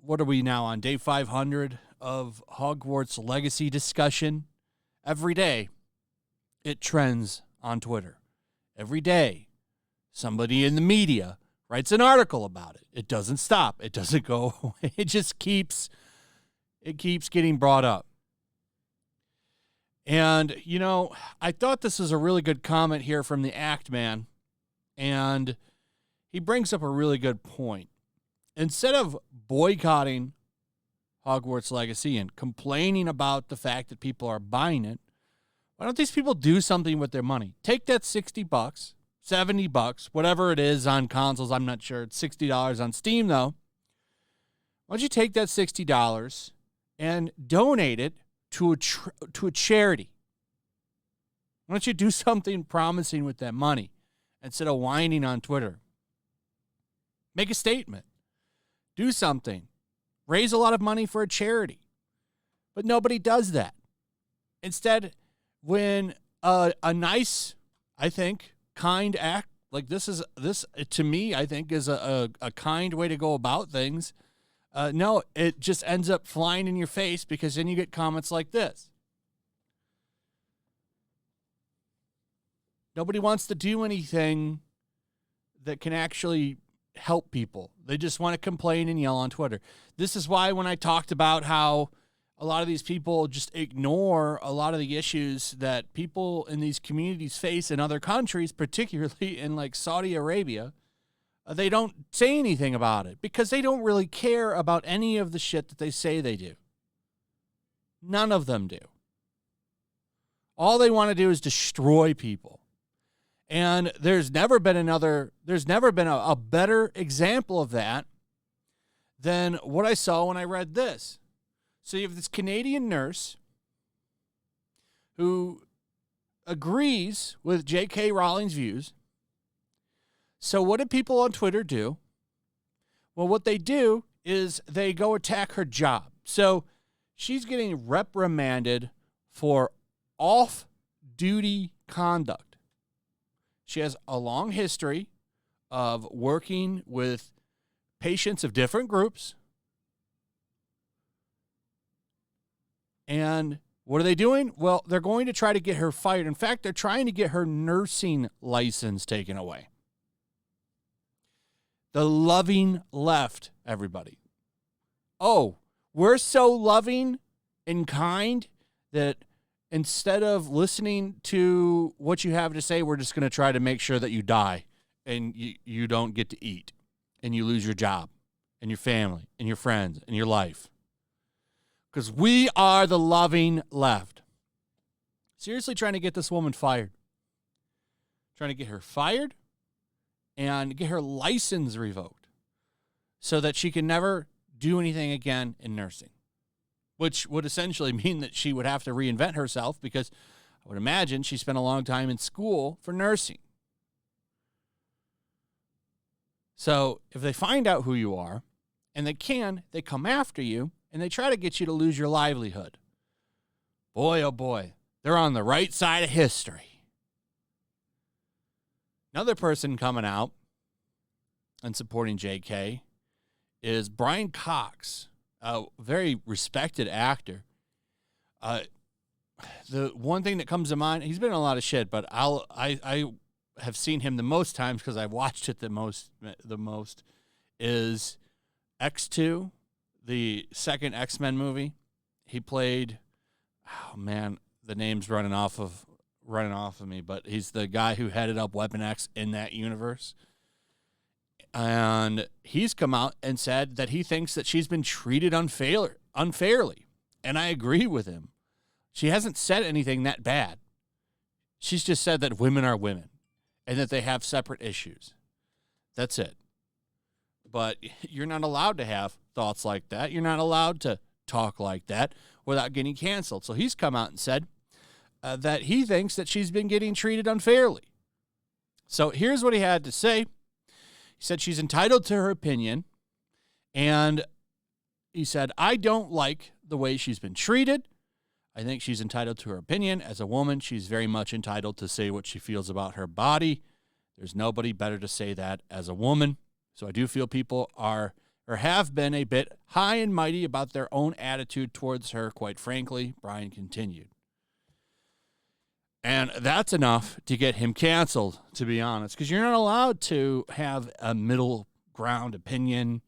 What are we now on? Day 500 of Hogwarts Legacy discussion. Every day, it trends on Twitter. Every day, somebody in the media writes an article about it. It doesn't stop. It doesn't go away. It just keeps getting brought up. And, you know, I thought this was a really good comment here from the Act Man, and he brings up a really good point. Instead of boycotting Hogwarts Legacy and complaining about the fact that people are buying it, why don't these people do something with their money? Take that $60, $70, whatever it is on consoles. I'm not sure. It's $60 on Steam, though. Why don't you take that $60 and donate it to a charity? Why don't you do something promising with that money instead of whining on Twitter? Make a statement. Do something. Raise a lot of money for a charity. But nobody does that. Instead, when a nice, I think, kind act, like this to me, I think, is a kind way to go about things, no, it just ends up flying in your face because then you get comments like this. Nobody wants to do anything that can actually help people. They just want to complain and yell on Twitter. This is why when I talked about how a lot of these people just ignore a lot of the issues that people in these communities face in other countries, particularly in like Saudi Arabia, they don't say anything about it because they don't really care about any of the shit that they say they do. None of them do. All they want to do is destroy people. And there's never been a better example of that than what I saw when I read this. So you have this Canadian nurse who agrees with JK Rowling's views. So what do people on Twitter do? Well, what they do is they go attack her job. So she's getting reprimanded for off-duty conduct. She has a long history of working with patients of different groups. And what are they doing? Well, they're going to try to get her fired. In fact, they're trying to get her nursing license taken away. The loving left, everybody. Oh, we're so loving and kind that instead of listening to what you have to say, we're just going to try to make sure that you die and you don't get to eat and you lose your job and your family and your friends and your life. Because we are the loving left. Seriously trying to get this woman fired. Trying to get her fired and get her license revoked so that she can never do anything again in nursing. Which would essentially mean that she would have to reinvent herself because I would imagine she spent a long time in school for nursing. So if they find out who you are, and they come after you, and they try to get you to lose your livelihood. Boy, oh boy, they're on the right side of history. Another person coming out and supporting JK is Brian Cox, a very respected actor. The one thing that comes to mind, he's been in a lot of shit, but I have seen him the most times because I've watched it the most is X2, the second X-Men movie. He played, oh man, the name's running off of me, but he's the guy who headed up Weapon X in that universe. And he's come out and said that he thinks that she's been treated unfairly. And I agree with him. She hasn't said anything that bad. She's just said that women are women and that they have separate issues. That's it. But you're not allowed to have thoughts like that. You're not allowed to talk like that without getting canceled. So he's come out and said that he thinks that she's been getting treated unfairly. So here's what he had to say. He said she's entitled to her opinion, and he said, I don't like the way she's been treated. I think she's entitled to her opinion. As a woman, she's very much entitled to say what she feels about her body. There's nobody better to say that as a woman. So I do feel people are or have been a bit high and mighty about their own attitude towards her, quite frankly. Brian continued. And that's enough to get him canceled, to be honest, because you're not allowed to have a middle ground opinion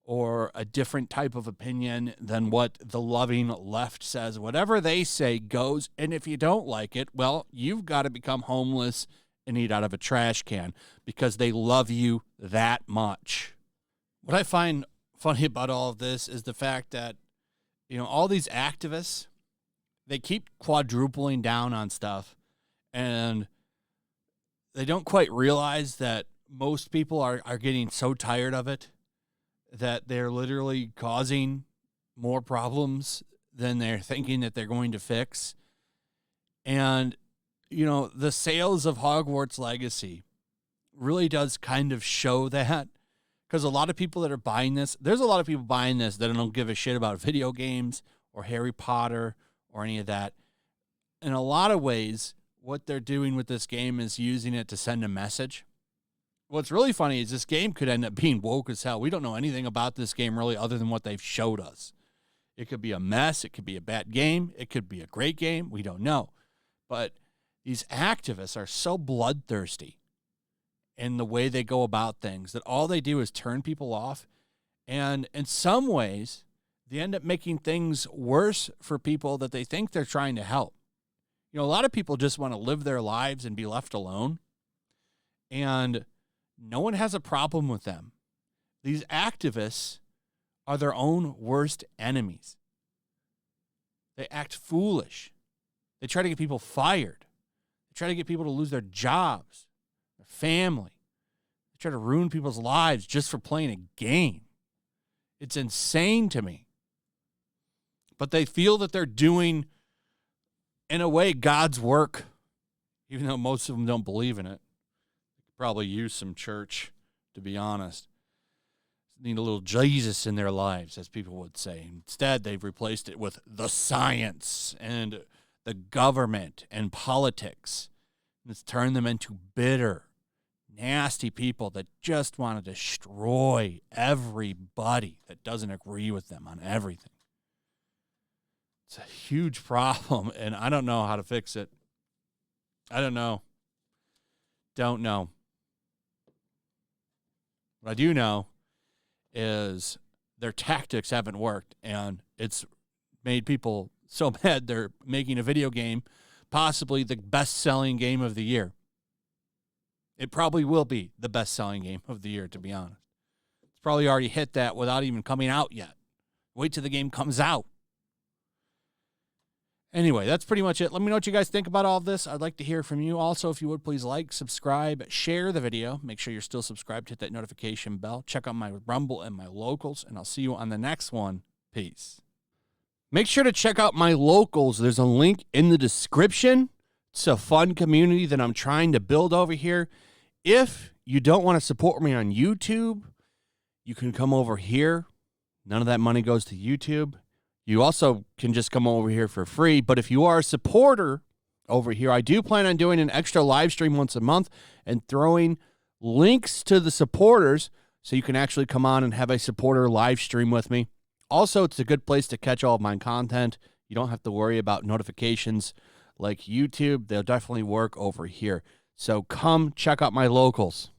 or a different type of opinion than what the loving left says. Whatever they say goes, and if you don't like it, well, you've got to become homeless and eat out of a trash can because they love you that much. What I find funny about all of this is the fact that, all these activists, they keep quadrupling down on stuff, and they don't quite realize that most people are getting so tired of it that they're literally causing more problems than they're thinking that they're going to fix. And, the sales of Hogwarts Legacy really does kind of show that, because a lot of people that are buying this, there's a lot of people buying this that don't give a shit about video games or Harry Potter or any of that. In a lot of ways, what they're doing with this game is using it to send a message. What's really funny is this game could end up being woke as hell. We don't know anything about this game really other than what they've showed us. It could be a mess. It could be a bad game. It could be a great game. We don't know. But these activists are so bloodthirsty in the way they go about things that all they do is turn people off. And in some ways, they end up making things worse for people that they think they're trying to help. A lot of people just want to live their lives and be left alone. And no one has a problem with them. These activists are their own worst enemies. They act foolish. They try to get people fired. They try to get people to lose their jobs, their family. They try to ruin people's lives just for playing a game. It's insane to me. But they feel that they're doing, in a way, God's work, even though most of them don't believe in it. Probably use some church, to be honest. Need a little Jesus in their lives, as people would say. Instead, they've replaced it with the science and the government and politics. And it's turned them into bitter, nasty people that just want to destroy everybody that doesn't agree with them on everything. It's a huge problem, and I don't know how to fix it. I don't know. Don't know. What I do know is their tactics haven't worked, and it's made people so mad they're making a video game, possibly the best-selling game of the year. It probably will be the best-selling game of the year, to be honest. It's probably already hit that without even coming out yet. Wait till the game comes out. Anyway, that's pretty much it. Let me know what you guys think about all of this. I'd like to hear from you. Also, if you would, please like, subscribe, share the video. Make sure you're still subscribed. Hit that notification bell. Check out my Rumble and my locals, and I'll see you on the next one. Peace. Make sure to check out my locals. There's a link in the description. It's a fun community that I'm trying to build over here. If you don't want to support me on YouTube, you can come over here. None of that money goes to YouTube. You also can just come over here for free. But if you are a supporter over here, I do plan on doing an extra live stream once a month and throwing links to the supporters so you can actually come on and have a supporter live stream with me. Also, it's a good place to catch all of my content. You don't have to worry about notifications like YouTube. They'll definitely work over here. So come check out my locals.